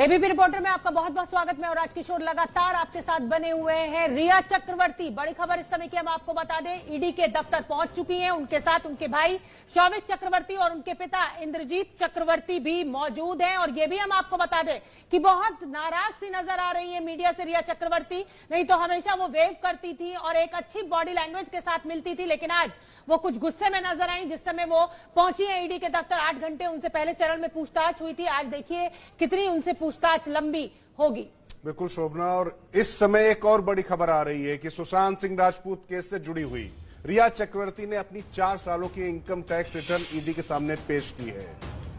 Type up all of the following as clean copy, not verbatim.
ABP reporter में आपका बहुत बहुत स्वागत। मैं और राजकिशोर लगातार आपके साथ बने हुए हैं। रिया चक्रवर्ती, बड़ी खबर इस समय की हम आपको बता दें, ईडी के दफ्तर पहुंच चुकी हैं। उनके साथ उनके भाई शौविक चक्रवर्ती और उनके पिता इंद्रजीत चक्रवर्ती भी मौजूद हैं। और ये भी हम आपको बता दें कि बहुत नाराज सी नजर आ रही है मीडिया से रिया चक्रवर्ती। नहीं तो हमेशा वो वेव करती थी और एक अच्छी बॉडी लैंग्वेज के साथ मिलती थी, लेकिन आज वो कुछ गुस्से में नजर आई जिस समय वो पहुंची है ईडी के दफ्तर। 8 घंटे उनसे पहले चरण में पूछताछ हुई थी। आज देखिए कितनी उनसे पूछताछ लंबी होगी। बिल्कुल शोभना, और इस समय एक और बड़ी खबर आ रही है कि सुशांत सिंह राजपूत केस से जुड़ी हुई रिया चक्रवर्ती ने अपनी 4 सालों की इनकम टैक्स रिटर्न ईडी के सामने पेश की है।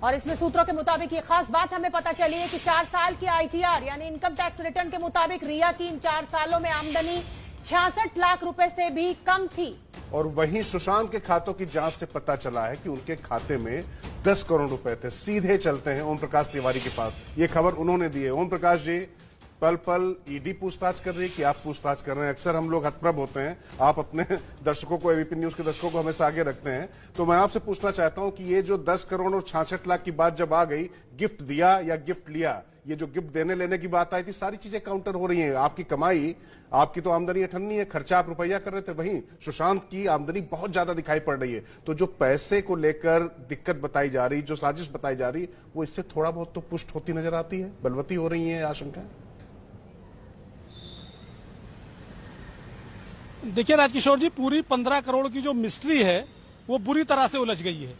और इसमें सूत्रों के मुताबिक ये खास बात हमें पता चली है कि 4 साल की आईटीआर यानी इनकम टैक्स रिटर्न के मुताबिक रिया की इन 4 सालों में आमदनी 66 लाख रुपए से भी कम थी। और वहीं सुशांत के खातों की जांच से पता चला है कि उनके खाते में 10 करोड़ रुपए थे। सीधे चलते हैं ओम प्रकाश तिवारी के पास, ये खबर उन्होंने दी है। ओम प्रकाश जी, पल पल ईडी पूछताछ कर रही है कि आप पूछताछ कर रहे हैं? अक्सर हम लोग हतप्रभ होते हैं, आप अपने दर्शकों को, एबीपी न्यूज के दर्शकों को हमेशा आगे रखते हैं, तो मैं आपसे पूछना चाहता हूं कि ये जो 10 करोड़ और 66 लाख की बात जब आ गई, गिफ्ट दिया या गिफ्ट लिया, ये जो गिफ्ट देने लेने की बात आई थी, सारी चीजें काउंटर हो रही हैं। आपकी कमाई, आपकी तो आमदनी अठन्नी है, खर्चा आप रुपया कर रहे थे, वहीं सुशांत की आमदनी बहुत ज्यादा दिखाई पड़ रही है। तो जो पैसे को लेकर दिक्कत बताई जा रही, जो साजिश बताई जा रही, वो इससे थोड़ा बहुत तो पुष्ट होती नजर आती है, बलवती हो रही है आशंका। देखिए राजकिशोर जी, पूरी 15 करोड़ की जो मिस्ट्री है वो बुरी तरह से उलझ गई है।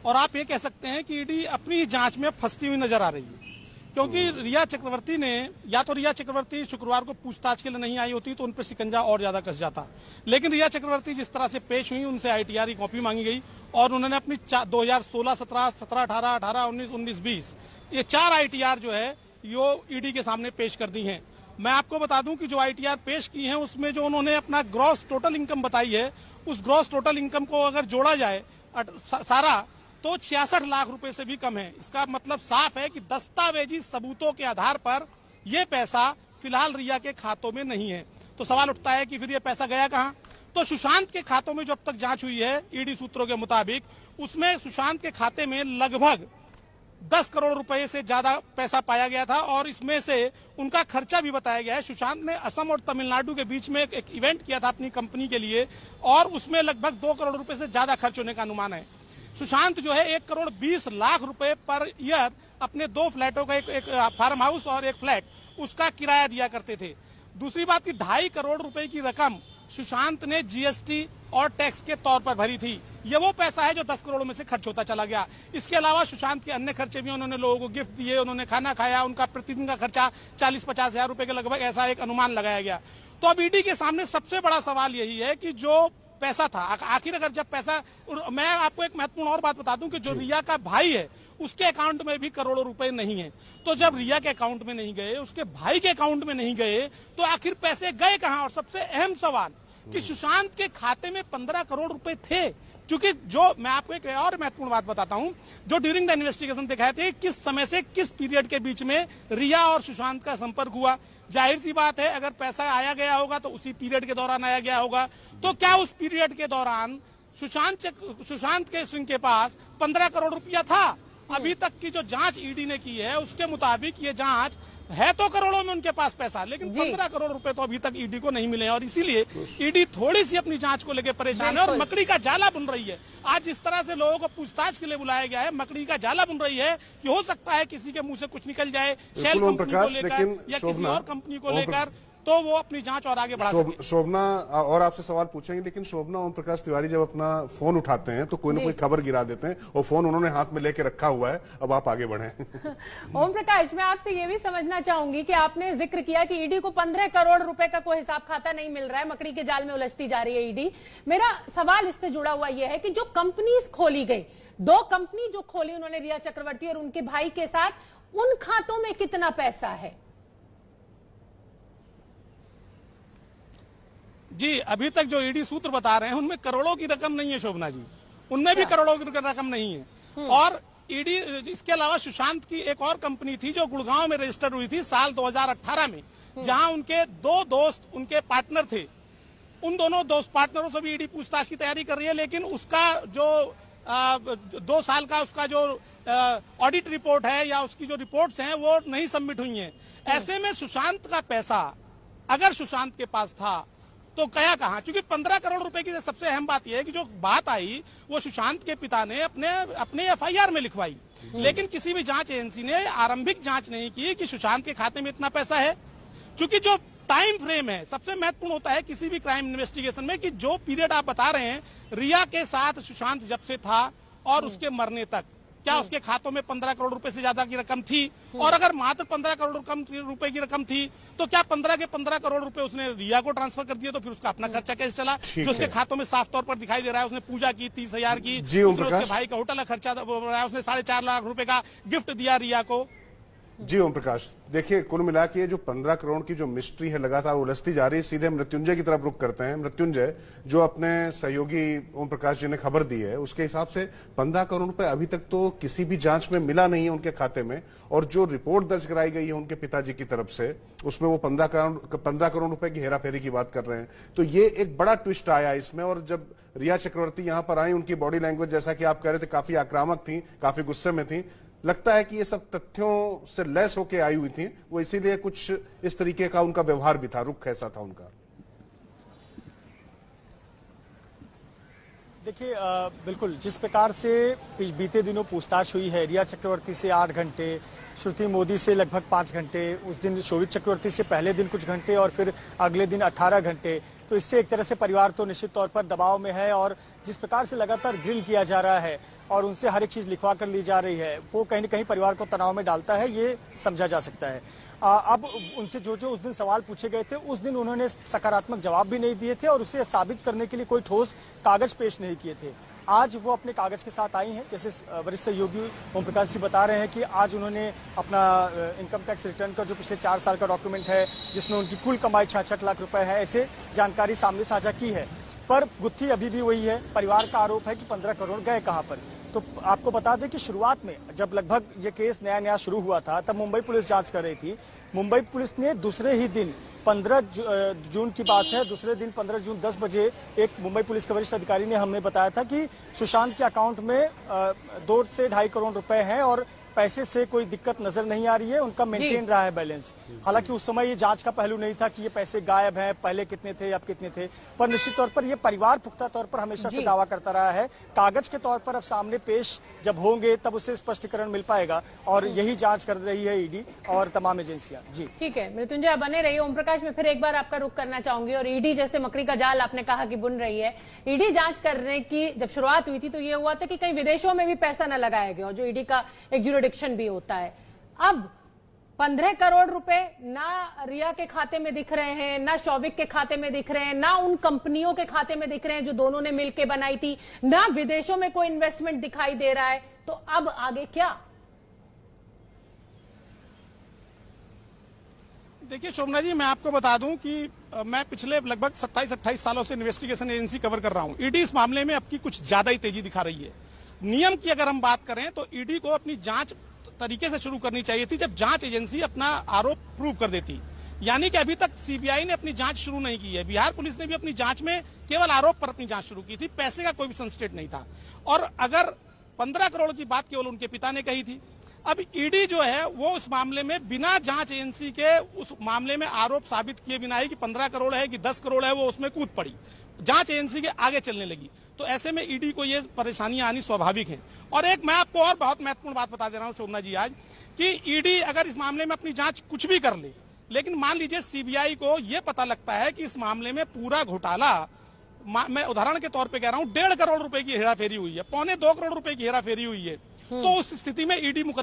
और आप ये कह सकते हैं कि ईडी अपनी जांच में फंसती हुई नजर आ रही है, क्योंकि रिया चक्रवर्ती ने, या तो रिया चक्रवर्ती शुक्रवार को पूछताछ के लिए नहीं आई होती तो उन पर शिकंजा और ज्यादा कस जाता, लेकिन रिया चक्रवर्ती जिस तरह से पेश हुई, उनसे आईटीआर की कॉपी मांगी गई और उन्होंने अपनी 2016, 17, 17, 18, 18, 19, 19, 20 ये 4 आईटीआर जो है यो ईडी के सामने पेश कर दी हैं। मैं आपको बता दूं कि जो आईटीआर पेश की हैं उसमें जो उन्होंने अपना ग्रॉस टोटल इनकम बताई है, उस ग्रॉस टोटल इनकम को अगर जोड़ा जाए सारा तो 66 लाख रुपए से भी कम है। इसका मतलब साफ है कि दस्तावेजी सबूतों के आधार पर यह पैसा फिलहाल रिया के खातों में नहीं है। तो सवाल उठता है कि फिर यह पैसा गया कहां? तो सुशांत के खातों में जो अब तक जांच हुई है ईडी सूत्रों के मुताबिक, उसमें सुशांत के खाते में लगभग 10 करोड़ रुपए से ज्यादा पैसा पाया गया था। और इसमें से उनका खर्चा भी बताया गया है। सुशांत ने असम और तमिलनाडु के बीच में एक इवेंट किया था अपनी कंपनी के लिए और उसमें लगभग 2 करोड़ रुपए से ज्यादा खर्च होने का अनुमान है। सुशांत जो है 1 करोड़ 20 लाख रुपए पर ईयर अपने 2 फ्लैटों का, एक फार्म हाउस और एक फ्लैट, उसका किराया दिया करते थे। दूसरी बात की 2.5 करोड़ रुपए की रकम सुशांत ने जीएसटी और टैक्स के तौर पर भरी थी। ये वो पैसा है जो 10 करोड़ में से खर्च होता चला गया। इसके अलावा सुशांत के अन्य खर्चे भी, उन्होंने लोगों को गिफ्ट दिए, उन्होंने खाना खाया, उनका प्रतिदिन का खर्चा 40-50 हजार रुपए के लगभग, ऐसा एक अनुमान लगाया गया। तो अब ईडी के सामने सबसे बड़ा सवाल यही है कि जो पैसा था, आखिर अगर जब पैसा, मैं आपको एक महत्वपूर्ण और बात बता दूं कि जो रिया का भाई है उसके अकाउंट में भी करोड़ों रुपए नहीं है। तो जब रिया के अकाउंट में नहीं गए, उसके भाई के अकाउंट में नहीं गए, तो आखिर पैसे गए कहां? और सबसे अहम सवाल कि सुशांत के खाते में 15 करोड़ रुपए थे। क्योंकि जो मैं आपको एक और महत्वपूर्ण बात बताता हूं, जो ड्यूरिंग द इन्वेस्टिगेशन दिखाए थे, किस समय से किस पीरियड के बीच में रिया और सुशांत का संपर्क हुआ। जाहिर सी बात है, अगर पैसा आया गया होगा तो उसी पीरियड के दौरान आया गया होगा। तो क्या उस पीरियड के दौरान सुशांत के सिंह के पास 15 करोड़ रुपया था? अभी तक की जो जांच ईडी ने की है उसके मुताबिक ये जांच है तो करोड़ों में उनके पास पैसा, लेकिन 15 करोड़ रुपए तो अभी तक ईडी को नहीं मिले। और इसीलिए ईडी थोड़ी सी अपनी जांच को लेकर परेशान है और मकड़ी का जाला बुन रही है। आज जिस तरह से लोगों को पूछताछ के लिए बुलाया गया है, मकड़ी का जाला बुन रही है कि हो सकता है किसी के मुंह से कुछ निकल जाए, शेल कंपनी को लेकर या किसी और कंपनी को लेकर, तो वो अपनी जांच और आगे बढ़ा सके। शोभना और आपसे सवाल पूछेंगे, लेकिन शोभना, ओम प्रकाश तिवारी जब अपना फोन उठाते हैं तो कोई ना कोई खबर गिरा देते हैं और फोन उन्होंने हाथ में लेके रखा हुआ है। अब आप आगे बढ़ें। ओम प्रकाश, मैं आपसे ये भी समझना चाहूंगी कि आपने जिक्र किया कि ईडी को 15 करोड़ रुपए का कोई हिसाब खाता नहीं मिल रहा है, मकड़ी के जाल में उलझती जा रही है ईडी। मेरा सवाल इससे जुड़ा हुआ यह है कि जो कंपनीज खोली गई, 2 कंपनी जो खोली उन्होंने रिया चक्रवर्ती और उनके भाई के साथ, उन खातों में कितना पैसा है? जी, अभी तक जो ईडी सूत्र बता रहे हैं उनमें करोड़ों की रकम नहीं है शोभना जी, उनमें भी करोड़ों की रकम नहीं है। और ईडी, इसके अलावा सुशांत की एक और कंपनी थी जो गुड़गांव में रजिस्टर हुई थी साल 2018 में, जहां उनके 2 दोस्त उनके पार्टनर थे। उन दोनों दोस्त पार्टनरों से भी ईडी पूछताछ की तैयारी कर रही है, लेकिन उसका जो 2 साल का उसका जो ऑडिट रिपोर्ट है या उसकी जो रिपोर्ट्स हैं वो नहीं सबमिट हुई हैं। ऐसे में सुशांत का पैसा अगर सुशांत के पास था तो गया कहां? क्योंकि 15 करोड़ रुपए की सबसे अहम बात यह है कि जो बात आई वो सुशांत के पिता ने अपने एफआईआर में लिखवाई, लेकिन किसी भी जांच एजेंसी ने आरंभिक जांच नहीं की कि सुशांत के खाते में इतना पैसा है। क्योंकि जो टाइम फ्रेम है सबसे महत्वपूर्ण होता है किसी भी क्राइम इन्वेस्टिगेशन में, कि जो पीरियड आप बता रहे हैं रिया के साथ सुशांत जब से था और उसके मरने तक, क्या उसके खातों में 15 करोड़ रुपए से ज्यादा की रकम थी? और अगर मात्र 15 करोड़ रुपए की रकम थी तो क्या 15 के 15 करोड़ रुपए उसने रिया को ट्रांसफर कर दिया? तो फिर उसका अपना खर्चा कैसे चला? जो उसके खातों में साफ तौर पर दिखाई दे रहा है, उसने पूजा की 30,000 की, उसके भाई का होटल का खर्चा रहा है, उसने 4.5 लाख रुपए का गिफ्ट दिया रिया को। जी ओम प्रकाश, देखिए कुल मिला के जो 15 करोड़ की जो मिस्ट्री है लगातार उलझती जा रही है। सीधे मृत्युंजय की तरफ रुख करते हैं। मृत्युंजय, जो अपने सहयोगी ओम प्रकाश जी ने खबर दी है उसके हिसाब से 15 करोड़ रुपए अभी तक तो किसी भी जांच में मिला नहीं है उनके खाते में, और जो रिपोर्ट दर्ज कराई गई है उनके पिताजी की तरफ से उसमें वो 15 करोड़ रुपए की हेराफेरी की बात कर रहे हैं। तो ये एक बड़ा ट्विस्ट आया इसमें। और जब रिया चक्रवर्ती यहां पर आई, उनकी बॉडी लैंग्वेज जैसा कि आप कह रहे थे काफी आक्रामक थी, काफी गुस्से में थी। लगता है कि ये सब तथ्यों से लैस होकर आई हुई थी वो, इसीलिए कुछ इस तरीके का उनका व्यवहार भी था, रुख ऐसा था उनका। देखिए बिल्कुल जिस प्रकार से बीते दिनों पूछताछ हुई है, रिया चक्रवर्ती से 8 घंटे, श्रुति मोदी से लगभग 5 घंटे, उस दिन शोभित चक्रवर्ती से पहले दिन कुछ घंटे और फिर अगले दिन 18 घंटे, तो इससे एक तरह से परिवार तो निश्चित तौर पर दबाव में है। और जिस प्रकार से लगातार ग्रिल किया जा रहा है और उनसे हर एक चीज लिखवा कर ली जा रही है, वो कहीं न कहीं परिवार को तनाव में डालता है, ये समझा जा सकता है। अब उनसे जो उस दिन सवाल पूछे गए थे उस दिन उन्होंने सकारात्मक जवाब भी नहीं दिए थे और उसे साबित करने के लिए कोई ठोस कागज पेश नहीं किए थे। आज वो अपने कागज के साथ आई हैं। जैसे वरिष्ठ सहयोगी ओम प्रकाश जी बता रहे हैं कि आज उन्होंने अपना इनकम टैक्स रिटर्न का जो पिछले 4 साल का डॉक्यूमेंट है जिसमें उनकी कुल कमाई 66 लाख रुपए है, ऐसे जानकारी सामने साझा की है। पर गुत्थी अभी भी वही है। परिवार का आरोप है कि 15 करोड़ गए कहां पर। तो आपको बता दें कि शुरुआत में जब लगभग ये केस नया शुरू हुआ था तब मुंबई पुलिस जांच कर रही थी। मुंबई पुलिस ने दूसरे ही दिन 15 जून की बात है, दूसरे दिन 15 जून 10 बजे एक मुंबई पुलिस के वरिष्ठ अधिकारी ने हमें बताया था कि सुशांत के अकाउंट में 2 से 2.5 करोड़ रुपए हैं और पैसे से कोई दिक्कत नजर नहीं आ रही है, उनका मेंटेन रहा है बैलेंस। हालांकि उस समय ये जांच का पहलू नहीं था कि ये पैसे गायब हैं, पहले कितने थे अब कितने थे, पर निश्चित तौर पर ये परिवार पुख्ता तौर पर हमेशा से दावा करता रहा है। कागज के तौर पर अब सामने पेश जब होंगे तब उसे स्पष्टीकरण मिल पाएगा और यही जांच कर रही है ईडी और तमाम एजेंसियां। जी ठीक है मृत्युंजय, आप बने रहिए। ओम प्रकाश, मैं फिर एक बार आपका रुख करना चाहूंगी। और ईडी जैसे मकड़ी का जाल आपने कहा कि बुन रही है, ईडी जांच करने की जब शुरुआत हुई थी तो ये हुआ था कि कहीं विदेशों में भी पैसा न लगाया गया, जो ईडी का एक ज्यूरिडिक्शन भी होता है। अब 15 करोड़ रुपए ना रिया के खाते में दिख रहे हैं, ना शौविक के खाते में दिख रहे हैं, ना उन कंपनियों के खाते में दिख रहे हैं जो दोनों ने मिलकर बनाई थी, ना विदेशों में कोई इन्वेस्टमेंट दिखाई दे रहा है। तो अब आगे क्या? देखिए शोभना जी, मैं आपको बता दूं कि मैं पिछले लगभग 27-28 सालों से इन्वेस्टिगेशन एजेंसी कवर कर रहा हूं। ईडी इस मामले में अब की कुछ ज्यादा ही तेजी दिखा रही है। नियम की अगर हम बात करें तो ईडी को अपनी जांच तरीके से शुरू करनी चाहिए थी जब जांच एजेंसी अपना आरोप प्रूव कर देती। यानी कि अभी तक सीबीआई ने अपनी जांच शुरू नहीं की है। बिहार पुलिस ने भी अपनी जांच में केवल आरोप पर अपनी जांच शुरू की थी, पैसे का कोई भी सनस्टेट नहीं था। और अगर 15 करोड़ की बात केवल उनके पिता ने कही थी, अब ईडी जो है वो उस मामले में बिना जांच एजेंसी के उस मामले में आरोप साबित किए बिना ही कि 15 करोड़ है कि 10 करोड़ है, वो उसमें कूद पड़ी, जांच एजेंसी के आगे चलने लगी। तो ऐसे में ईडी को ये परेशानियां आनी स्वाभाविक है। और एक मैं आपको और बहुत महत्वपूर्ण बात बता दे रहा हूं शोभना जी आज, कि ईडी अगर इस मामले में अपनी जांच कुछ भी कर ले, लेकिन मान लीजिए सीबीआई को यह पता लगता है कि इस मामले में पूरा घोटाला, मैं उदाहरण के तौर पे कह रहा हूं, 1.5 करोड़ रुपए की हेराफेरी हुई है, 1.25 करोड़ रुपए की हेराफेरी हुई है, तो उस स्थिति में ईडी को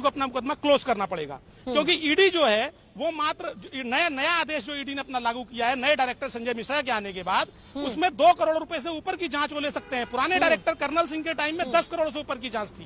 अपना मुकदमा क्लोज करना पड़ेगा। क्योंकि ईडी जो है वो मात्र नया आदेश जो ईडी ने अपना लागू किया है नए डायरेक्टर संजय मिश्रा के आने के बाद, उसमें 2 करोड़ रुपए से ऊपर की जांच वो ले सकते हैं। पुराने डायरेक्टर कर्नल सिंह के टाइम में 10 करोड़ से ऊपर की जांच थी,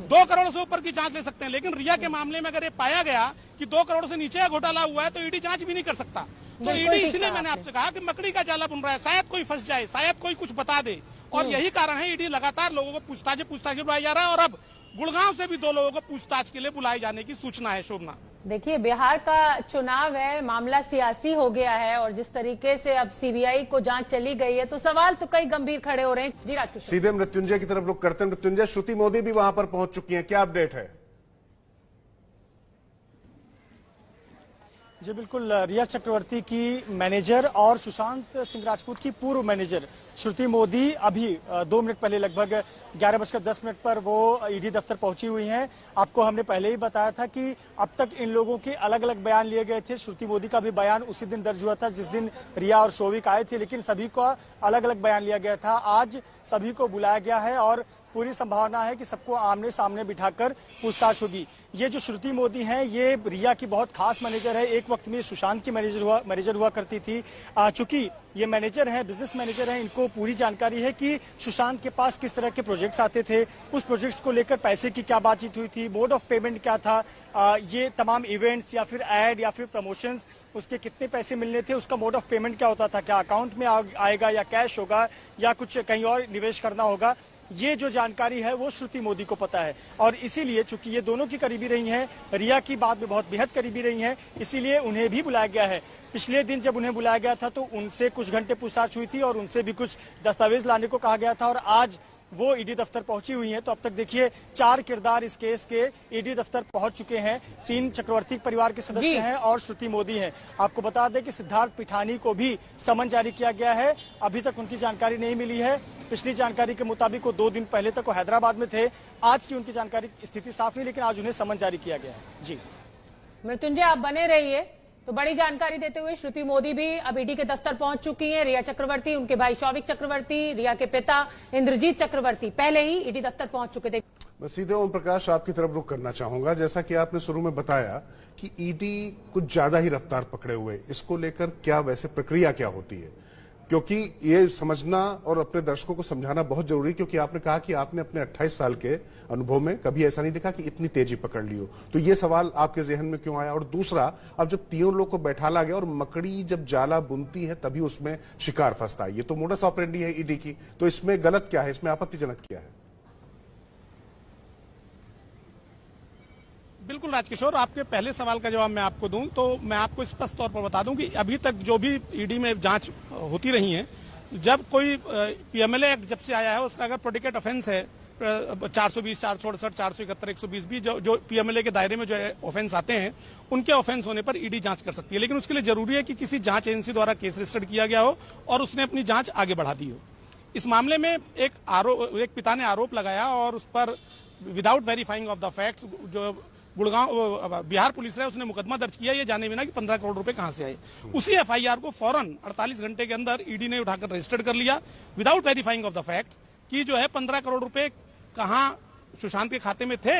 2 करोड़ से ऊपर की जांच ले सकते हैं। लेकिन रिया के मामले में अगर ये पाया गया कि 2 करोड़ से नीचे घोटाला हुआ है तो ईडी जांच भी नहीं कर सकता। तो ईडी, इसलिए मैंने आपसे कहा कि मकड़ी का जाला बुन रहा है, शायद कोई फंस जाए, शायद कोई कुछ बता दे। और यही कारण है ईडी लगातार लोगों को पूछताछ बुलाया जा रहा है। और अब गुड़गांव से भी 2 लोगों को पूछताछ के लिए बुलाए जाने की सूचना है शोभना। देखिए, बिहार का चुनाव है, मामला सियासी हो गया है और जिस तरीके से अब सीबीआई को जांच चली गई है तो सवाल तो कई गंभीर खड़े हो रहे हैं। जी राजकिशोर, सीधे मृत्युंजय की तरफ रुख करते हैं। मृत्युंजय, श्रुति मोदी भी वहां पर पहुंच चुकी हैं, क्या अपडेट है? जी बिल्कुल, रिया चक्रवर्ती की मैनेजर और सुशांत सिंह राजपूत की पूर्व मैनेजर श्रुति मोदी अभी 2 मिनट पहले लगभग 11:10 पर वो ईडी दफ्तर पहुंची हुई हैं। आपको हमने पहले ही बताया था कि अब तक इन लोगों के अलग अलग बयान लिए गए थे। श्रुति मोदी का भी बयान उसी दिन दर्ज हुआ था जिस दिन रिया और शोविक आए थे, लेकिन सभी को अलग अलग बयान लिया गया था। आज सभी को बुलाया गया है और पूरी संभावना है कि सबको आमने सामने बिठाकर पूछताछ होगी। ये जो श्रुति मोदी हैं, ये रिया की बहुत खास मैनेजर है। एक वक्त में सुशांत की मैनेजर हुआ करती थी। चूंकि ये मैनेजर है, बिजनेस मैनेजर है, इनको पूरी जानकारी है कि सुशांत के पास किस तरह के प्रोजेक्ट्स आते थे, उस प्रोजेक्ट्स को लेकर पैसे की क्या बातचीत हुई थी, मोड ऑफ पेमेंट क्या था, ये तमाम इवेंट्स या फिर एड या फिर प्रमोशंस, उसके कितने पैसे मिलने थे, उसका मोड ऑफ पेमेंट क्या होता था, क्या अकाउंट में आएगा या कैश होगा या कुछ कहीं और निवेश करना होगा। ये जो जानकारी है वो श्रुति मोदी को पता है और इसीलिए चूंकि ये दोनों की करीबी रही हैं, रिया की बात में बहुत बेहद करीबी रही हैं, इसीलिए उन्हें भी बुलाया गया है। पिछले दिन जब उन्हें बुलाया गया था तो उनसे कुछ घंटे पूछताछ हुई थी और उनसे भी कुछ दस्तावेज लाने को कहा गया था और आज वो ईडी दफ्तर पहुंची हुई हैं। तो अब तक देखिए 4 किरदार इस केस के ईडी दफ्तर पहुंच चुके हैं। 3 चक्रवर्ती परिवार के सदस्य हैं और श्रुति मोदी हैं। आपको बता दें कि सिद्धार्थ पिठानी को भी समन जारी किया गया है। अभी तक उनकी जानकारी नहीं मिली है। पिछली जानकारी के मुताबिक वो 2 दिन पहले तक वो हैदराबाद में थे। आज की उनकी जानकारी स्थिति साफ नहीं, लेकिन आज उन्हें समन जारी किया गया है। जी मृत्युंजय, आप बने रहिए। तो बड़ी जानकारी देते हुए श्रुति मोदी भी अब ईडी के दफ्तर पहुंच चुकी हैं। रिया चक्रवर्ती, उनके भाई शौविक चक्रवर्ती, रिया के पिता इंद्रजीत चक्रवर्ती पहले ही ईडी दफ्तर पहुंच चुके थे। मैं सीधे ओम प्रकाश आपकी तरफ रुख करना चाहूंगा। जैसा कि आपने शुरू में बताया कि ईडी कुछ ज्यादा ही रफ्तार पकड़े हुए, इसको लेकर क्या वैसे प्रक्रिया क्या होती है? क्योंकि ये समझना और अपने दर्शकों को समझाना बहुत जरूरी, क्योंकि आपने कहा कि आपने अपने 28 साल के अनुभव में कभी ऐसा नहीं देखा कि इतनी तेजी पकड़ ली हो। तो ये सवाल आपके जहन में क्यों आया? और दूसरा, अब जब तीनों लोग को बैठाला गया और मकड़ी जब जाला बुनती है तभी उसमें शिकार फंसता है, ये तो मोडस ऑपरेंडी है ईडी की, तो इसमें गलत क्या है, इसमें आपत्तिजनक क्या है? बिल्कुल राजकिशोर, आपके पहले सवाल का जवाब मैं आपको दूं तो मैं आपको स्पष्ट तौर पर बता दूं कि अभी तक जो भी ईडी में जांच होती रही है, जब कोई पीएमएलए एक्ट जब से आया है उसका अगर प्रेडिकेट ऑफेंस है 420, 468, 471, 120 भी जो पीएमएलए के दायरे में जो ऑफेंस आते हैं उनके ऑफेंस होने पर ईडी जांच कर सकती है। लेकिन उसके लिए जरूरी है कि किसी जांच एजेंसी द्वारा केस रजिस्टर्ड किया गया हो और उसने अपनी जांच आगे बढ़ा दी हो। इस मामले में एक पिता ने आरोप लगाया और उस पर without verifying of the facts जो गुड़गांव बिहार पुलिस है उसने मुकदमा दर्ज किया, ये जाने बिना कि 15 करोड़ रुपए कहां से आए। उसी एफआईआर को फौरन 48 घंटे के अंदर ईडी ने उठाकर रजिस्टर्ड कर लिया without verifying of the facts कि जो है 15 करोड़ रुपए कहां सुशांत के खाते में थे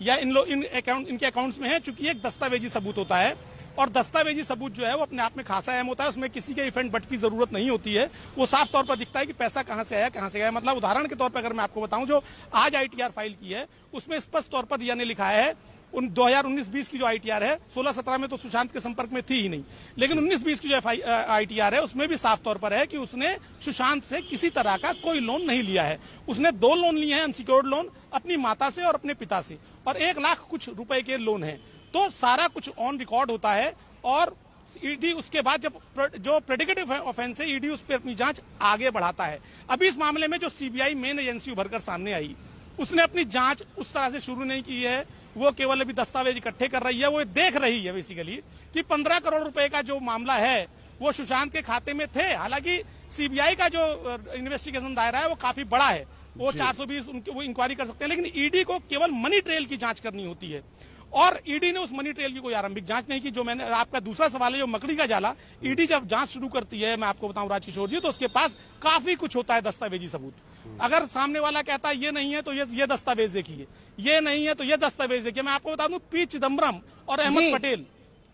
या इनके अकाउंट्स में है। चूंकि एक दस्तावेजी सबूत होता है और दस्तावेजी सबूत जो है वो अपने आप में खासा अहम होता है, उसमें किसी के इफेंट बट की जरूरत नहीं होती है। वो साफ तौर पर दिखता है कि पैसा कहां से आया, कहां से गया। मतलब उदाहरण के तौर पर अगर मैं आपको बताऊं, जो आज आईटीआर फाइल की है उसमें स्पष्ट तौर पर रिया ने लिखा है 2019-20 की जो आईटीआर है, 16-17 में तो सुशांत के संपर्क में थी ही नहीं, लेकिन 19-20 की जो आईटीआर है उसमें भी साफ तौर पर है कि उसने सुशांत से किसी तरह का कोई लोन नहीं लिया है। उसने 2 लोन लिए हैं, अनसिक्योर्ड लोन, अपनी माता से और अपने पिता से, और 1 लाख कुछ रुपए के लोन है। तो सारा कुछ ऑन रिकॉर्ड होता है और ईडी उसके बाद जब जो प्रेडिकेटिव ऑफेंस है ईडी उस पर अपनी जांच आगे बढ़ाता है। अभी इस मामले में जो सीबीआई मेन एजेंसी उभरकर सामने आई उसने अपनी जांच उस तरह से शुरू नहीं की है, वो केवल अभी दस्तावेज इकट्ठे कर रही है। वो देख रही है बेसिकली कि 15 करोड़ रुपए का जो मामला है वो सुशांत के खाते में थे। हालांकि सीबीआई का जो इन्वेस्टिगेशन दायरा है वो काफी बड़ा है, वो 420 वो इंक्वायरी कर सकते हैं, लेकिन ईडी को केवल मनी ट्रेल की जांच करनी होती है और ईडी ने उस मनी ट्रेल की कोई आरंभिक जांच नहीं की। जो मैंने आपका दूसरा सवाल है, जो मकड़ी का जाला, ईडी जब जांच शुरू करती है, मैं आपको बताऊं राजकिशोर जी, तो उसके पास काफी कुछ होता है दस्तावेजी सबूत। अगर सामने वाला कहता है ये नहीं है तो ये दस्तावेज देखिए, ये नहीं है तो ये दस्तावेज देखिए। मैं आपको बता दूं, पी चिदम्बरम और अहमद पटेल,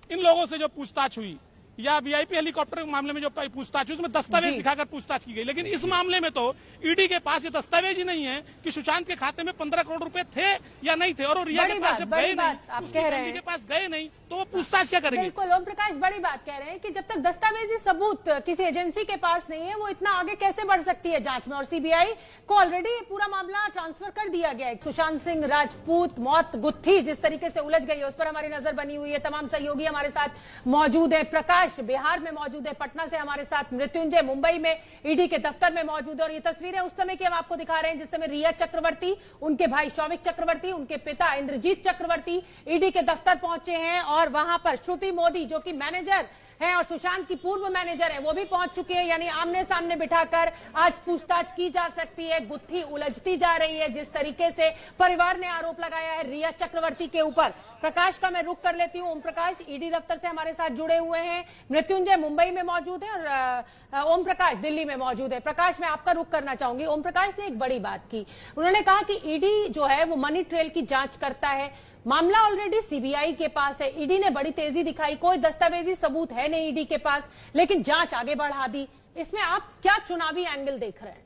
इन लोगों से जो पूछताछ हुई या वीआईपी हेलीकॉप्टर के मामले में जो पूछताछ हुई उसमें दस्तावेज दिखाकर पूछताछ की गई, लेकिन इस मामले में तो ईडी के पास ये दस्तावेज ही नहीं है कि सुशांत के खाते में 15 करोड़ रुपए थे या नहीं थे, और वो रिया के पास गए नहीं, उसकी फैमिली के पास गए नहीं, तो वो पूछताछ क्या करेंगे? बिल्कुल ओम प्रकाश बड़ी बात कह रहे हैं कि जब तक दस्तावेजी सबूत किसी एजेंसी के पास नहीं है वो इतना आगे कैसे बढ़ सकती है जांच में। और सीबीआई को ऑलरेडी ये पूरा मामला ट्रांसफर कर दिया गया है। सुशांत सिंह राजपूत मौत गुत्थी जिस तरीके से उलझ गई है उस पर हमारी नजर बनी हुई है। तमाम सहयोगी हमारे साथ मौजूद है। प्रकाश बिहार में मौजूद है, पटना से हमारे साथ मृत्युंजय मुंबई में ईडी के दफ्तर में मौजूद है। और ये तस्वीरें उस समय की हम आपको दिखा रहे हैं जिस समय रिया चक्रवर्ती, उनके भाई शौविक चक्रवर्ती, उनके पिता इंद्रजीत चक्रवर्ती ईडी के दफ्तर पहुंचे हैं और वहां पर श्रुति मोदी जो कि मैनेजर हैं और सुशांत की पूर्व मैनेजर है वो भी पहुंच चुके हैं। यानी आमने सामने बिठाकर आज पूछताछ की जा सकती है। गुत्थी उलझती जा रही है जिस तरीके से परिवार ने आरोप लगाया है रिया चक्रवर्ती के ऊपर। प्रकाश का मैं रुख कर लेती हूं। ओम प्रकाश ईडी दफ्तर से हमारे साथ जुड़े हुए हैं, मृत्युंजय मुंबई में मौजूद है और ओम प्रकाश दिल्ली में मौजूद है। प्रकाश मैं आपका रुख करना चाहूंगी। ओम प्रकाश ने एक बड़ी बात की, उन्होंने कहा कि ईडी जो है वो मनी ट्रेल की जांच करता है। मामला ऑलरेडी सीबीआई के पास है, ईडी ने बड़ी तेजी दिखाई, कोई दस्तावेजी सबूत है नहीं ईडी के पास, लेकिन जांच आगे बढ़ा दी। इसमें आप क्या चुनावी एंगल देख रहे हैं,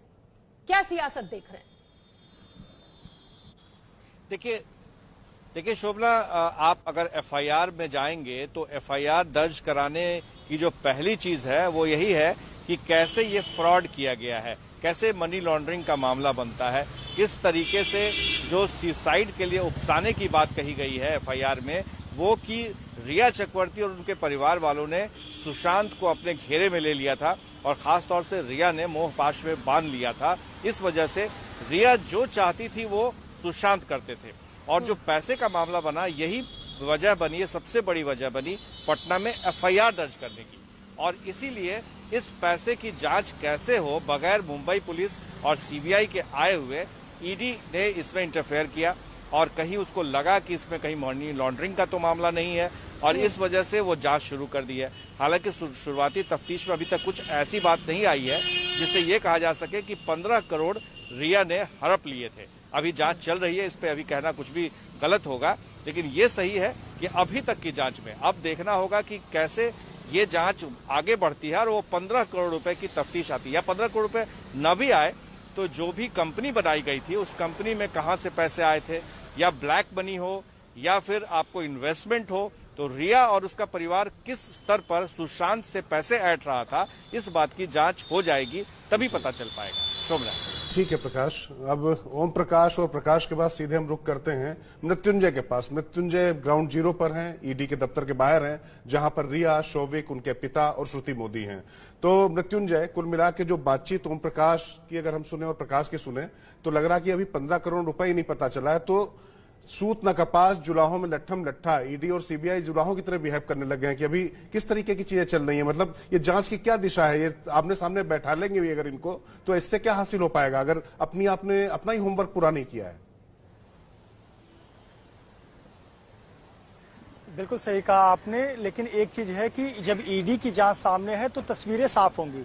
क्या सियासत देख रहे हैं? देखिए शोभना, आप अगर एफआईआर में जाएंगे तो एफआईआर दर्ज कराने की जो पहली चीज है वो यही है कि कैसे ये फ्रॉड किया गया है, कैसे मनी लॉन्ड्रिंग का मामला बनता है, किस तरीके से जो सुसाइड के लिए उकसाने की बात कही गई है एफआईआर में वो कि रिया चक्रवर्ती और उनके परिवार वालों ने सुशांत को अपने घेरे में ले लिया था और खास तौर से रिया ने मोहपाश में बांध लिया था। इस वजह से रिया जो चाहती थी वो सुशांत करते थे और जो पैसे का मामला बना यही वजह बनी है, सबसे बड़ी वजह बनी पटना में एफआईआर दर्ज करने की। और इसीलिए इस पैसे की जांच कैसे हो बगैर मुंबई पुलिस और सीबीआई के आए हुए ईडी ने इसमें इंटरफेयर किया और कहीं उसको लगा कि इसमें कहीं मनी लॉन्ड्रिंग का तो मामला नहीं है और इस वजह से वो जांच शुरू कर दी है। हालांकि शुरुआती तफ्तीश में अभी तक कुछ ऐसी बात नहीं आई है जिससे ये कहा जा सके कि 15 करोड़ रिया ने हड़प लिए थे। अभी जांच चल रही है, इस पे अभी कहना कुछ भी गलत होगा, लेकिन ये सही है कि अभी तक की जांच में अब देखना होगा कि कैसे ये जांच आगे बढ़ती है और वो 15 करोड़ रुपए की तफ्तीश आती है या 15 करोड़ रुपए न भी आए तो जो भी कंपनी बनाई गई थी उस कंपनी में कहां से पैसे आए थे या ब्लैक मनी हो या फिर आपको इन्वेस्टमेंट हो, तो रिया और उसका परिवार किस स्तर पर सुशांत से पैसे ऐंठ रहा था इस बात की जांच हो जाएगी, तभी पता चल पाएगा। शोभना ठीक है प्रकाश। अब ओम प्रकाश और प्रकाश के बाद सीधे हम रुक करते हैं मृत्युंजय के पास। मृत्युंजय ग्राउंड जीरो पर हैं, ईडी के दफ्तर के बाहर हैं, जहां पर रिया, शौविक, उनके पिता और श्रुति मोदी हैं। तो मृत्युंजय, कुल मिला के जो बातचीत ओम प्रकाश की अगर हम सुने और प्रकाश की सुने तो लग रहा कि अभी 15 करोड़ रुपए ही नहीं पता चला है, तो सूत न कपास, जुलाहों में लट्ठम लट्ठा, ईडी और सीबीआई जुलाहों की तरह बिहेव करने लग गए हैं कि अभी किस तरीके की चीजें चल रही हैं। मतलब ये जांच की क्या दिशा है, ये आमने सामने बैठा लेंगे भी अगर इनको तो इससे क्या हासिल हो पाएगा अगर आपने अपना ही होमवर्क पूरा नहीं किया है? बिल्कुल सही कहा आपने, लेकिन एक चीज है कि जब ईडी की जांच सामने है तो तस्वीरें साफ होंगी,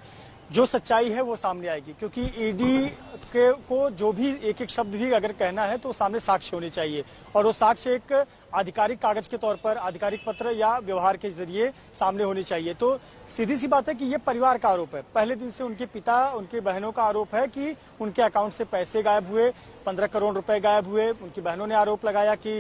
जो सच्चाई है वो सामने आएगी। क्योंकि ईडी को जो भी एक एक शब्द भी अगर कहना है तो सामने साक्ष्य होने चाहिए और वो साक्ष्य एक आधिकारिक कागज के तौर पर, आधिकारिक पत्र या व्यवहार के जरिए सामने होनी चाहिए। तो सीधी सी बात है कि ये परिवार का आरोप है। पहले दिन से उनके पिता, उनके बहनों का आरोप है कि उनके अकाउंट से पैसे गायब हुए, 15 करोड़ रुपए गायब हुए। उनकी बहनों ने आरोप लगाया कि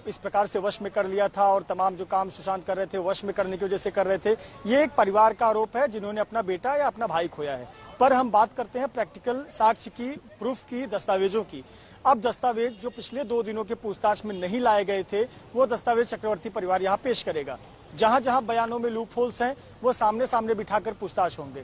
इस प्रकार से वश में कर लिया था और तमाम जो काम सुशांत कर रहे थे वश में करने की वजह से कर रहे थे। ये एक परिवार का आरोप है जिन्होंने अपना बेटा या अपना भाई खोया है। पर हम बात करते हैं प्रैक्टिकल साक्ष्य की, प्रूफ की, दस्तावेजों की। अब दस्तावेज जो पिछले 2 दिनों के पूछताछ में नहीं लाए गए थे वो दस्तावेज चक्रवर्ती परिवार यहाँ पेश करेगा। जहां जहां बयानों में लूप होल्स हैं वो सामने सामने बिठाकर पूछताछ होंगे।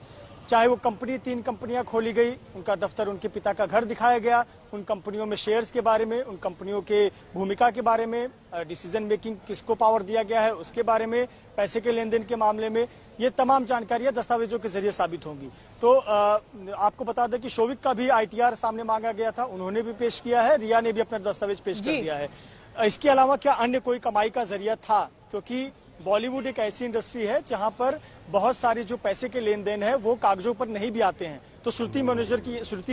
चाहे वो कंपनी, 3 कंपनियां खोली गई, उनका दफ्तर, उनके पिता का घर दिखाया गया, उन कंपनियों में शेयर्स के बारे में, उन कंपनियों के भूमिका के बारे में, डिसीजन मेकिंग किसको पावर दिया गया है उसके बारे में, पैसे के लेन देन के मामले में, ये तमाम जानकारियां दस्तावेजों के जरिए साबित होंगी। तो आपको बता दें कि शौविक का भी आईटीआर सामने मांगा गया था, उन्होंने भी पेश किया है, रिया ने भी अपना दस्तावेज पेश कर दिया है। इसके अलावा क्या अन्य कोई कमाई का जरिया था? क्योंकि बॉलीवुड एक ऐसी इंडस्ट्री है जहां पर बहुत सारे जो पैसे के लेन देन है वो कागजों पर नहीं भी आते हैं। तो श्रुति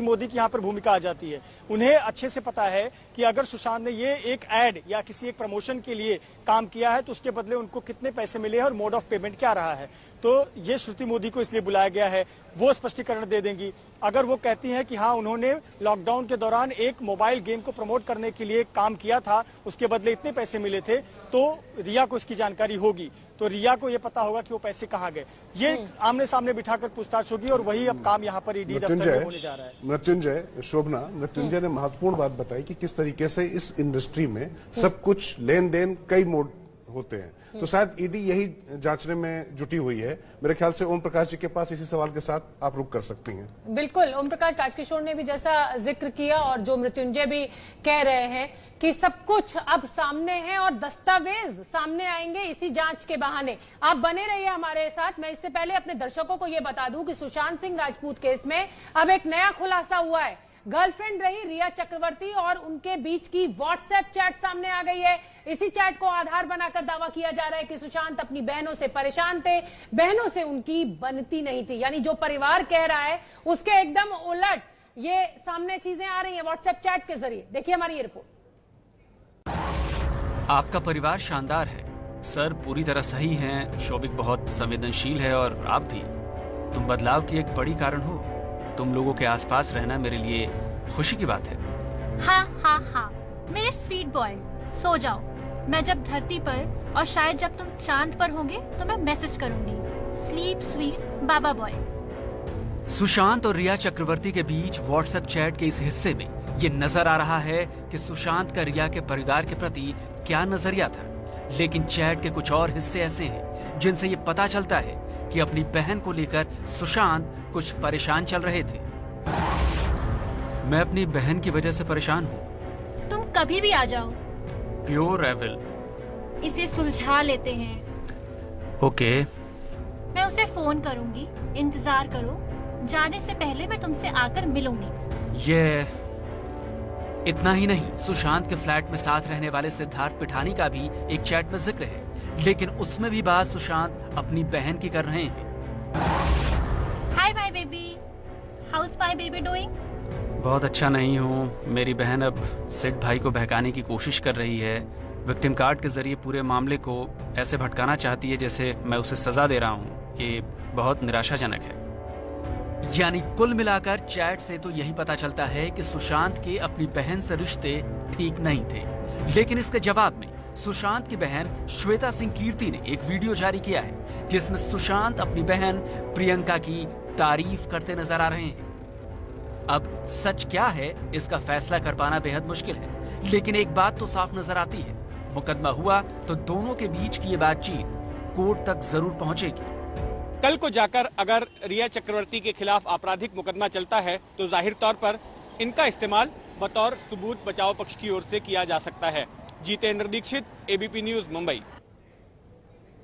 मोदी की यहाँ पर भूमिका आ जाती है। उन्हें अच्छे से पता है कि अगर सुशांत ने ये एक ऐड या किसी एक प्रमोशन के लिए काम किया है तो उसके बदले उनको कितने पैसे मिले हैं और मोड ऑफ पेमेंट क्या रहा है। तो ये श्रुति मोदी को इसलिए बुलाया गया है, वो स्पष्टीकरण दे देंगी। अगर वो कहती हैं कि हाँ उन्होंने लॉकडाउन के दौरान एक मोबाइल गेम को प्रमोट करने के लिए काम किया था, उसके बदले इतने पैसे मिले थे, तो रिया को इसकी जानकारी होगी। तो रिया को ये पता होगा कि वो पैसे कहाँ गए। ये आमने सामने बिठाकर पूछताछ होगी और वही अब काम यहाँ पर ईडी दफ्तर में होने जा रहा है। मृत्युंजय ने महत्वपूर्ण बात बताई कि किस तरीके से इस इंडस्ट्री में सब कुछ लेन देन कई मोड होते हैं। तो शायद ईडी यही जांचने में जुटी हुई है। मेरे ख्याल से ओम प्रकाश जी के पास इसी सवाल के साथ आप रुक कर सकती हैं। बिल्कुल, ओम प्रकाश, राजकिशोर ने भी जैसा जिक्र किया और जो मृत्युंजय भी कह रहे हैं कि सब कुछ अब सामने है और दस्तावेज सामने आएंगे इसी जांच के बहाने। आप बने रहिए हमारे साथ। मैं इससे पहले अपने दर्शकों को यह बता दूं कि सुशांत सिंह राजपूत केस में अब एक नया खुलासा हुआ है। गर्लफ्रेंड रही रिया चक्रवर्ती और उनके बीच की व्हाट्सएप चैट सामने आ गई है। इसी चैट को आधार बनाकर दावा किया जा रहा है कि सुशांत अपनी बहनों से परेशान थे, बहनों से उनकी बनती नहीं थी। यानी जो परिवार कह रहा है उसके एकदम उलट ये सामने चीजें आ रही हैं व्हाट्सएप चैट के जरिए। देखिए हमारी ये रिपोर्ट। आपका परिवार शानदार है सर, पूरी तरह सही हैं। शोभिक बहुत संवेदनशील है और आप भी। तुम बदलाव की एक बड़ी कारण हो। तुम लोगों के आसपास रहना मेरे लिए खुशी की बात है। हाँ, मेरे स्वीट बॉय, सो जाओ। मैं जब धरती पर और शायद जब तुम चांद पर होंगे तो मैं मैसेज करूंगी। स्लीप स्वीट बाबा बॉय। सुशांत और रिया चक्रवर्ती के बीच व्हाट्सएप चैट के इस हिस्से में ये नजर आ रहा है कि सुशांत का रिया के परिवार के प्रति क्या नजरिया था। लेकिन चैट के कुछ और हिस्से ऐसे हैं जिनसे ये पता चलता है कि अपनी बहन को लेकर सुशांत कुछ परेशान चल रहे थे। मैं अपनी बहन की वजह से परेशान हूँ। तुम कभी भी आ जाओ। Pure evil. इसे सुलझा लेते हैं। ओके। मैं उसे फोन करूंगी, इंतजार करो। जाने से पहले मैं तुमसे आकर मिलूंगी। ये इतना ही नहीं, सुशांत के फ्लैट में साथ रहने वाले सिद्धार्थ पिठानी का भी एक चैट में जिक्र है, लेकिन उसमें भी बात सुशांत अपनी बहन की कर रहे हैं। Hi my baby, how is my baby doing? बहुत अच्छा नहीं हूँ। मेरी बहन अब सिड भाई को बहकाने की कोशिश कर रही है। विक्टिम कार्ड के जरिए पूरे मामले को ऐसे भटकाना चाहती है जैसे मैं उसे सजा दे रहा हूँ। ये बहुत निराशाजनक है। यानी कुल मिलाकर चैट से तो यही पता चलता है कि सुशांत के अपनी बहन से रिश्ते ठीक नहीं थे। लेकिन इसके जवाब में सुशांत की बहन श्वेता सिंह कीर्ति ने एक वीडियो जारी किया है जिसमें सुशांत अपनी बहन प्रियंका की तारीफ करते नजर आ रहे हैं। अब सच क्या है इसका फैसला कर पाना बेहद मुश्किल है, लेकिन एक बात तो साफ नजर आती है, मुकदमा हुआ तो दोनों के बीच की ये बातचीत कोर्ट तक जरूर पहुंचेगी। कल को जाकर अगर रिया चक्रवर्ती के खिलाफ आपराधिक मुकदमा चलता है तो जाहिर तौर पर इनका इस्तेमाल बतौर सबूत बचाव पक्ष की ओर से किया जा सकता है। Jitendra Dixit, ABP news, Mumbai.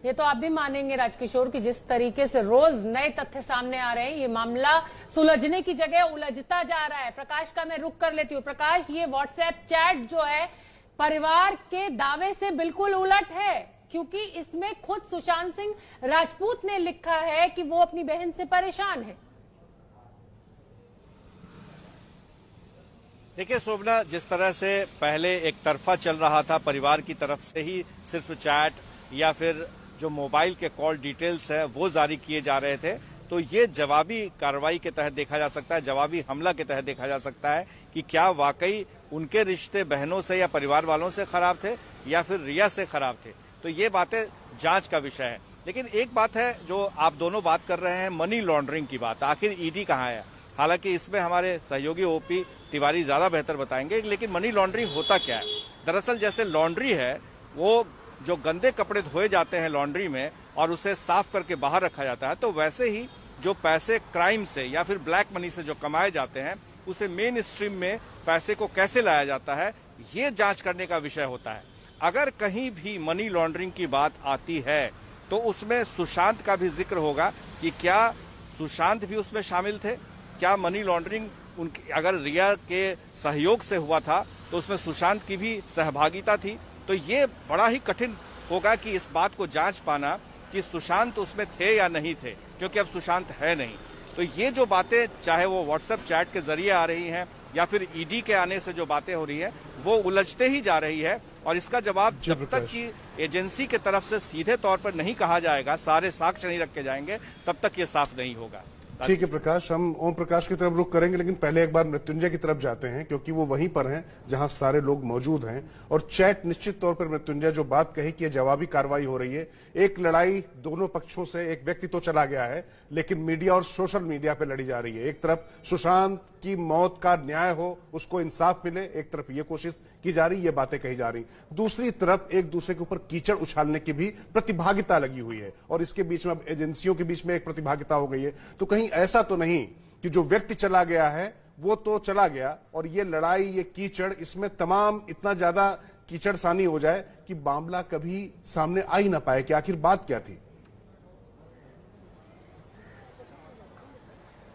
ये तो आप भी मानेंगे राजकिशोर कि जिस तरीके से रोज नए तथ्य सामने आ रहे हैं, ये मामला सुलझने की जगह उलझता जा रहा है। प्रकाश का मैं रुक कर लेती हूँ। प्रकाश, ये व्हाट्सएप चैट जो है परिवार के दावे से बिल्कुल उलट है, क्योंकि इसमें खुद सुशांत सिंह राजपूत ने लिखा है कि वो अपनी बहन से परेशान है। देखिए शोभना, जिस तरह से पहले एक तरफा चल रहा था, परिवार की तरफ से ही सिर्फ चैट या फिर जो मोबाइल के कॉल डिटेल्स है वो जारी किए जा रहे थे, तो ये जवाबी कार्रवाई के तहत देखा जा सकता है, जवाबी हमला के तहत देखा जा सकता है कि क्या वाकई उनके रिश्ते बहनों से या परिवार वालों से खराब थे या फिर रिया से खराब थे। तो ये बातें जांच का विषय है। लेकिन एक बात है जो आप दोनों बात कर रहे हैं, मनी लॉन्ड्रिंग की बात। आखिर ईडी कहाँ है? हालांकि इसमें हमारे सहयोगी ओपी तिवारी ज्यादा बेहतर बताएंगे, लेकिन मनी लॉन्ड्रिंग होता क्या है? दरअसल जैसे लॉन्ड्री है, वो जो गंदे कपड़े धोए जाते हैं लॉन्ड्री में और उसे साफ करके बाहर रखा जाता है, तो वैसे ही जो पैसे क्राइम से या फिर ब्लैक मनी से जो कमाए जाते हैं, उसे मेन स्ट्रीम में पैसे को कैसे लाया जाता है, ये जांच करने का विषय होता है। अगर कहीं भी मनी लॉन्ड्रिंग की बात आती है तो उसमें सुशांत का भी जिक्र होगा कि क्या सुशांत भी उसमें शामिल थे, क्या मनी लॉन्ड्रिंग उनकी अगर रिया के सहयोग से हुआ था तो उसमें सुशांत की भी सहभागिता थी। तो ये बड़ा ही कठिन होगा कि इस बात को जांच पाना कि सुशांत उसमें थे या नहीं थे, क्योंकि अब सुशांत है नहीं। तो ये जो बातें चाहे वो व्हाट्सएप चैट के जरिए आ रही हैं या फिर ईडी के आने से जो बातें हो रही है वो उलझते ही जा रही है, और इसका जवाब जब तक कि एजेंसी के तरफ से सीधे तौर पर नहीं कहा जाएगा, सारे साक्ष्य नहीं रखे जाएंगे, तब तक ये साफ नहीं होगा। ठीक है प्रकाश, हम ओम प्रकाश की तरफ रुख करेंगे, लेकिन पहले एक बार मृत्युंजय की तरफ जाते हैं क्योंकि वो वहीं पर हैं जहां सारे लोग मौजूद हैं। और चैट निश्चित तौर पर मृत्युंजय जो बात कही कि ये जवाबी कार्रवाई हो रही है, एक लड़ाई दोनों पक्षों से, एक व्यक्ति तो चला गया है लेकिन मीडिया और सोशल मीडिया पे लड़ी जा रही है। एक तरफ सुशांत की मौत का न्याय हो, उसको इंसाफ मिले, एक तरफ ये कोशिश की जा रही, ये बातें कही जा रही, दूसरी तरफ एक दूसरे के ऊपर कीचड़ उछालने की भी प्रतिभागिता लगी हुई है और इसके बीच में अब एजेंसियों के बीच में एक प्रतिभागिता हो गई है। तो कहीं ऐसा तो नहीं कि जो व्यक्ति चला गया है वो तो चला गया और ये लड़ाई, ये कीचड़, इसमें तमाम इतना ज्यादा कीचड़ सानी हो जाए कि मामला कभी सामने आ ही ना पाए कि आखिर बात क्या थी?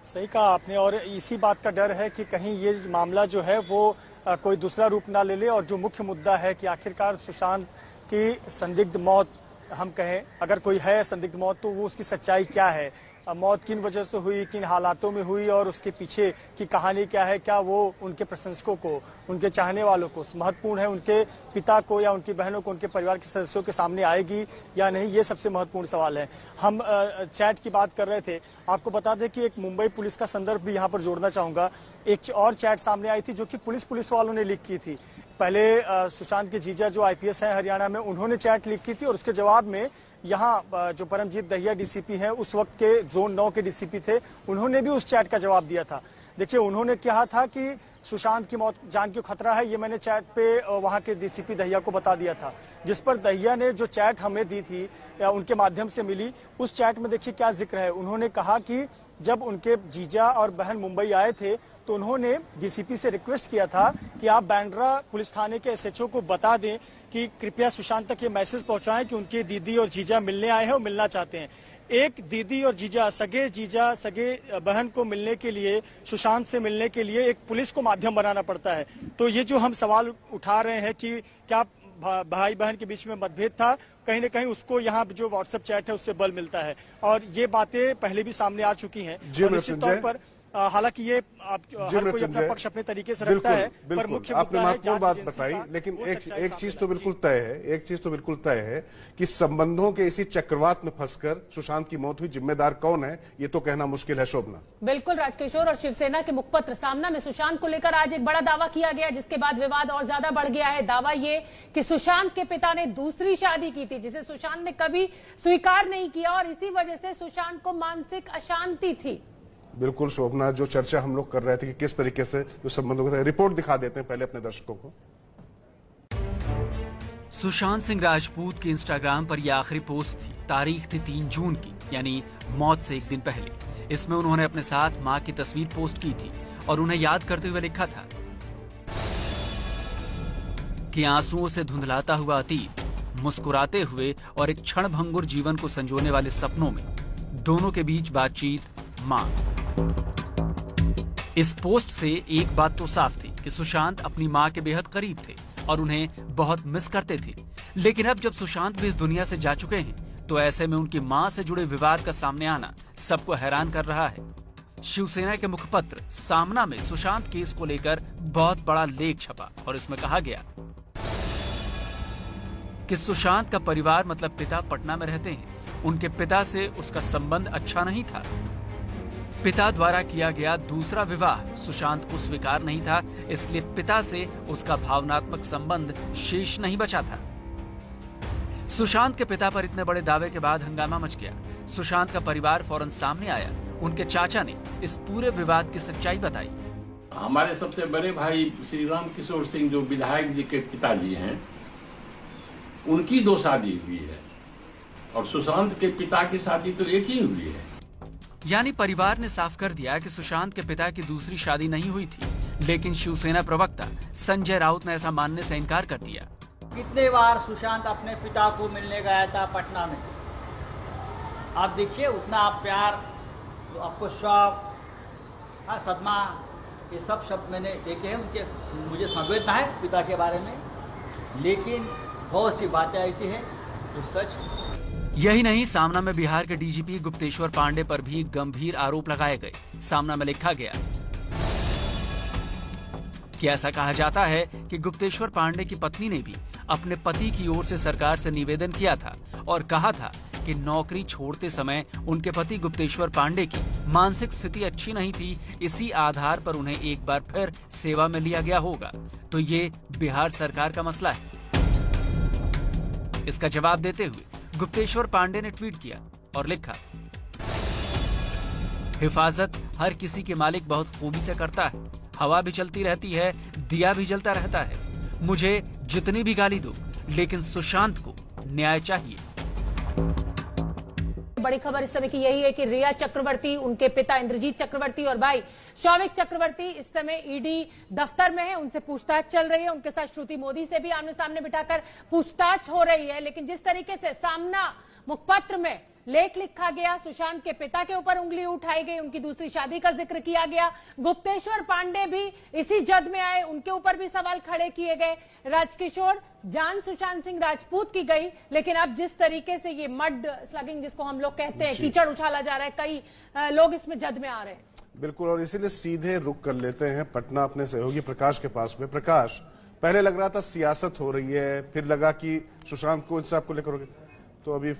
सही कहा आपने, और इसी बात का डर है कि कहीं ये मामला जो है वो कोई दूसरा रूप ना ले ले, और जो मुख्य मुद्दा है कि आखिरकार सुशांत की संदिग्ध मौत, हम कहें अगर कोई है संदिग्ध मौत, तो वो उसकी सच्चाई क्या है, मौत किन वजह से हुई, किन हालातों में हुई, और उसके पीछे की कहानी क्या है। क्या वो उनके प्रशंसकों को, उनके चाहने वालों को महत्वपूर्ण है, उनके पिता को या उनकी बहनों को, उनके परिवार के सदस्यों के सामने आएगी या नहीं, ये सबसे महत्वपूर्ण सवाल है। हम चैट की बात कर रहे थे, आपको बता दें कि एक मुंबई पुलिस का संदर्भ भी यहाँ पर जोड़ना चाहूंगा। एक और चैट सामने आई थी जो कि पुलिस वालों ने लीक की थी। पहले सुशांत के जीजा जो आईपीएस हैं हरियाणा में, उन्होंने चैट लीक की थी और उसके जवाब में यहाँ जो परमजीत दहिया डीसीपी हैं, उस वक्त के जोन 9 के डीसीपी थे, उन्होंने भी उस चैट का जवाब दिया था। देखिए, उन्होंने कहा था कि सुशांत की मौत जान क्यों खतरा है, ये मैंने चैट पे वहां के डीसीपी दहिया को बता दिया था। जिस पर दहिया ने जो चैट हमें दी थी या उनके माध्यम से मिली, उस चैट में देखिए क्या जिक्र है। उन्होंने कहा कि जब उनके जीजा और बहन मुंबई आए थे तो उन्होंने डीसीपी से रिक्वेस्ट किया था कि आप बांद्रा पुलिस थाने के एसएचओ को बता दें कि कृपया सुशांत तक ये मैसेज पहुंचाएं कि उनके दीदी और जीजा मिलने आए हैं और मिलना चाहते हैं। एक दीदी और जीजा, सगे बहन को मिलने के लिए, सुशांत से मिलने के लिए एक पुलिस को माध्यम बनाना पड़ता है। तो ये जो हम सवाल उठा रहे हैं कि क्या भाई बहन के बीच में मतभेद था, कहीं न कहीं उसको यहाँ जो व्हाट्सएप चैट है उससे बल मिलता है, और ये बातें पहले भी सामने आ चुकी हैं। निश्चित तौर पर हालांकि ये हर कोई अपना पक्ष अपने तरीके से रखता है, पर मुख्य आपने महत्वपूर्ण बात बताई, लेकिन एक चीज तो बिल्कुल तय है कि संबंधों के इसी चक्रवात में फंसकर सुशांत की मौत हुई। जिम्मेदार कौन है ये तो कहना मुश्किल है। शोभना, बिल्कुल राजकिशोर, और शिवसेना के मुखपत्र सामना में सुशांत को लेकर आज एक बड़ा दावा किया गया, जिसके बाद विवाद और ज्यादा बढ़ गया है। दावा ये कि सुशांत के पिता ने दूसरी शादी की थी जिसे सुशांत ने कभी स्वीकार नहीं किया, और इसी वजह से सुशांत को मानसिक अशांति थी। बिल्कुल शोभना, जो चर्चा हम लोग कर रहे थे कि किस तरीके से जो संबंधों के, रिपोर्ट दिखा देते हैं पहले अपने दर्शकों को। सुशांत सिंह राजपूत की इंस्टाग्राम पर यह आखिरी पोस्ट थी। तारीख थी 3 जून की, यानी मौत से एक दिन पहले। इसमें उन्होंने अपने साथ मां की तस्वीर पोस्ट की थी और उन्हें याद करते हुए लिखा था कि आंसुओं से धुंधलाता हुआ अतीत, मुस्कुराते हुए और एक क्षणभंगुर जीवन को संजोने वाले सपनों में, दोनों के बीच बातचीत, मां। इस पोस्ट से एक बात तो साफ थी कि सुशांत अपनी मां के बेहद करीब थे और उन्हें बहुत मिस करते थे। लेकिन अब जब सुशांत भी इस दुनिया से जा चुके हैं, तो ऐसे में उनकी मां से जुड़े विवाद का सामने आना सबको हैरान कर रहा है। शिवसेना के मुखपत्र सामना में सुशांत केस को लेकर बहुत बड़ा लेख छपा और इसमें कहा गया कि सुशांत का परिवार, मतलब पिता, पटना में रहते हैं। उनके पिता से उसका संबंध अच्छा नहीं था। पिता द्वारा किया गया दूसरा विवाह सुशांत को स्वीकार नहीं था, इसलिए पिता से उसका भावनात्मक संबंध शेष नहीं बचा था। सुशांत के पिता पर इतने बड़े दावे के बाद हंगामा मच गया। सुशांत का परिवार फौरन सामने आया। उनके चाचा ने इस पूरे विवाद की सच्चाई बताई। हमारे सबसे बड़े भाई श्री राम किशोर सिंह, जो विधायक जी के पिताजी हैं, उनकी 2 शादी हुई है और सुशांत के पिता की शादी तो एक ही हुई है। यानी परिवार ने साफ कर दिया कि सुशांत के पिता की दूसरी शादी नहीं हुई थी, लेकिन शिवसेना प्रवक्ता संजय राउत ने ऐसा मानने से इनकार कर दिया। कितने बार सुशांत अपने पिता को मिलने गया था पटना में, आप देखिए, उतना आप प्यार, तो आपको शौक, सदमा, ये सब शब्द मैंने देखे हैं उनके, मुझे संवेदना है पिता के बारे में, लेकिन बहुत सी बातें ऐसी हैं जो सच। यही नहीं, सामना में बिहार के डीजीपी गुप्तेश्वर पांडे पर भी गंभीर आरोप लगाए गए। सामना में लिखा गया कि ऐसा कहा जाता है कि गुप्तेश्वर पांडे की पत्नी ने भी अपने पति की ओर से सरकार से निवेदन किया था और कहा था कि नौकरी छोड़ते समय उनके पति गुप्तेश्वर पांडे की मानसिक स्थिति अच्छी नहीं थी, इसी आधार पर उन्हें एक बार फिर सेवा में लिया गया होगा। तो ये बिहार सरकार का मसला है। इसका जवाब देते हुए गुप्तेश्वर पांडे ने ट्वीट किया और लिखा, हिफाजत हर किसी के मालिक बहुत खूबी से करता है। हवा भी चलती रहती है, दिया भी जलता रहता है। मुझे जितनी भी गाली दो, लेकिन सुशांत को न्याय चाहिए। बड़ी खबर इस समय की यही है कि रिया चक्रवर्ती, उनके पिता इंद्रजीत चक्रवर्ती और भाई शौविक चक्रवर्ती इस समय ईडी दफ्तर में है। उनसे पूछताछ चल रही है। उनके साथ श्रुति मोदी से भी आमने सामने बिठाकर पूछताछ हो रही है। लेकिन जिस तरीके से सामना मुखपत्र में लेख लिखा गया, सुशांत के पिता के ऊपर उंगली उठाई गई, उनकी दूसरी शादी का जिक्र किया गया, गुप्तेश्वर पांडे भी इसी जद में आए, उनके ऊपर भी सवाल खड़े किए गए। राजकिशोर, जान सुशांत सिंह राजपूत की गई, लेकिन अब जिस तरीके से ये मड स्लगिंग जिसको हम लोग कहते हैं, कीचड़ उछाला जा रहा है, कई लोग इसमें जद में आ रहे हैं। बिल्कुल, और इसीलिए सीधे रुक कर लेते हैं पटना अपने सहयोगी प्रकाश के पास में। प्रकाश, पहले लग रहा था सियासत हो रही है, फिर लगा कि सुशांत को इंसाफ को लेकर, तो अभी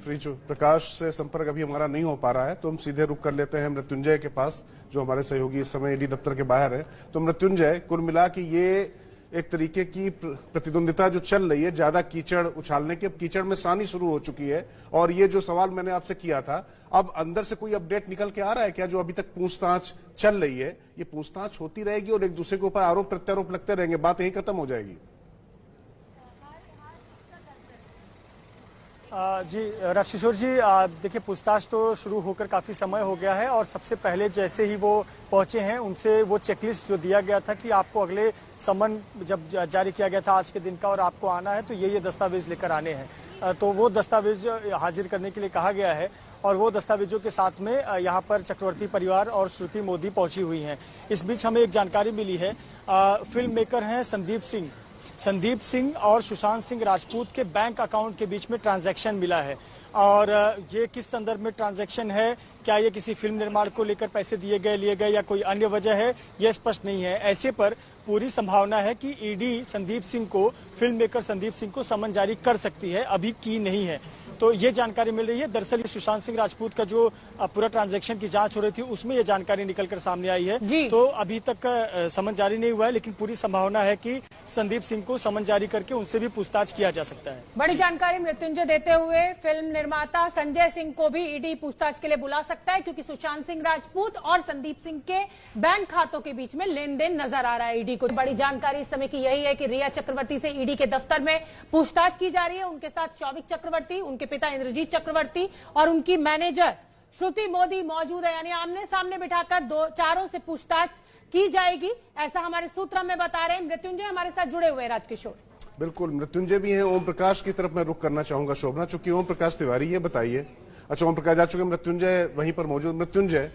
प्रकाश से संपर्क अभी हमारा नहीं हो पा रहा है, तो हम सीधे रुक कर लेते हैं मृत्युंजय के पास, जो हमारे सहयोगी इस समय ईडी दफ्तर के बाहर है। तो मृत्युंजय, कुल मिला कि ये एक तरीके की प्रतिद्वंदिता जो चल रही है, ज्यादा कीचड़ उछालने की, अब कीचड़ में सानी शुरू हो चुकी है। और ये जो सवाल मैंने आपसे किया था, अब अंदर से कोई अपडेट निकल के आ रहा है क्या? जो अभी तक पूछताछ चल रही है, ये पूछताछ होती रहेगी और एक दूसरे के ऊपर आरोप प्रत्यारोप लगते रहेंगे, बात यही खत्म हो जाएगी? जी राजकिशोर जी, देखिए पूछताछ तो शुरू होकर काफी समय हो गया है और सबसे पहले जैसे ही वो पहुंचे हैं, उनसे वो चेकलिस्ट जो दिया गया था कि आपको अगले समन जब जारी किया गया था आज के दिन का और आपको आना है तो ये दस्तावेज लेकर आने हैं, तो वो दस्तावेज हाजिर करने के लिए कहा गया है। और वो दस्तावेजों के साथ में यहाँ पर चक्रवर्ती परिवार और श्रुति मोदी पहुंची हुई हैं। इस बीच हमें एक जानकारी मिली है, फिल्म मेकर हैं संदीप सिंह और सुशांत सिंह राजपूत के बैंक अकाउंट के बीच में ट्रांजैक्शन मिला है। और ये किस संदर्भ में ट्रांजैक्शन है, क्या ये किसी फिल्म निर्माण को लेकर पैसे लिए गए या कोई अन्य वजह है, ये स्पष्ट नहीं है। ऐसे पर पूरी संभावना है कि ED film maker Sandeep Singh को समन जारी कर सकती है, अभी की नहीं है। तो ये जानकारी मिल रही है। दरअसल ये सुशांत सिंह राजपूत का जो पूरा ट्रांजैक्शन की जांच हो रही थी, उसमें ये जानकारी निकलकर सामने आई है। तो अभी तक समन जारी नहीं हुआ है, लेकिन पूरी संभावना है कि संदीप सिंह को समन जारी करके उनसे भी पूछताछ किया जा सकता है। बड़ी जानकारी मृत्युंजय देते हुए, फिल्म निर्माता संजय सिंह को भी ईडी पूछताछ के लिए बुला सकता है, क्योंकि सुशांत सिंह राजपूत और संदीप सिंह के बैंक खातों के बीच में लेन देन नजर आ रहा है ईडी को। बड़ी जानकारी इस समय की यही है कि रिया चक्रवर्ती से ईडी के दफ्तर में पूछताछ की जा रही है। उनके साथ शौविक चक्रवर्ती, उनके पिता इंद्रजीत चक्रवर्ती और उनकी मैनेजर श्रुति मोदी मौजूद है, यानी आमने सामने बिठाकर चारों से पूछताछ की जाएगी, ऐसा हमारे सूत्र हमें बता रहे हैं। मृत्युंजय हमारे साथ जुड़े हुए हैं। राजकिशोर, बिल्कुल, मृत्युंजय भी हैं। ओम प्रकाश की तरफ मैं रुख करना चाहूंगा शोभना, चूंकि ओम प्रकाश तिवारी ये बताइए। अच्छा, ओम प्रकाश जा चुके, मृत्युंजय वहीं पर मौजूद। मृत्युंजय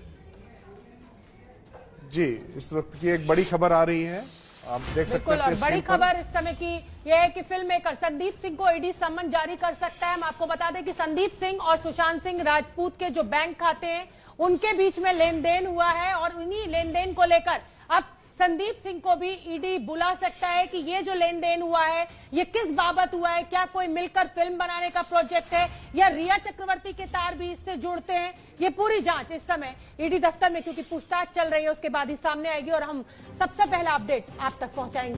जी, इस वक्त की एक बड़ी खबर आ रही है, आप देख सकते हैं। और बड़ी खबर इस समय की यह है कि फिल्म मेकर संदीप सिंह को ईडी समन जारी कर सकता है। हम आपको बता दें कि संदीप सिंह और सुशांत सिंह राजपूत के जो बैंक खाते हैं, उनके बीच में लेन देन हुआ है और उन्हीं लेन देन को लेकर अब संदीप सिंह को भी ईडी बुला सकता है कि ये जो लेन देन हुआ है, ये किस बाबत हुआ है, क्या कोई मिलकर फिल्म बनाने का प्रोजेक्ट है या रिया चक्रवर्ती के तार भी इससे जुड़ते हैं। ये पूरी जांच इस समय ईडी दफ्तर में, क्योंकि पूछताछ चल रही है, उसके बाद ही सामने आएगी और हम सबसे पहला अपडेट आप तक पहुंचाएंगे।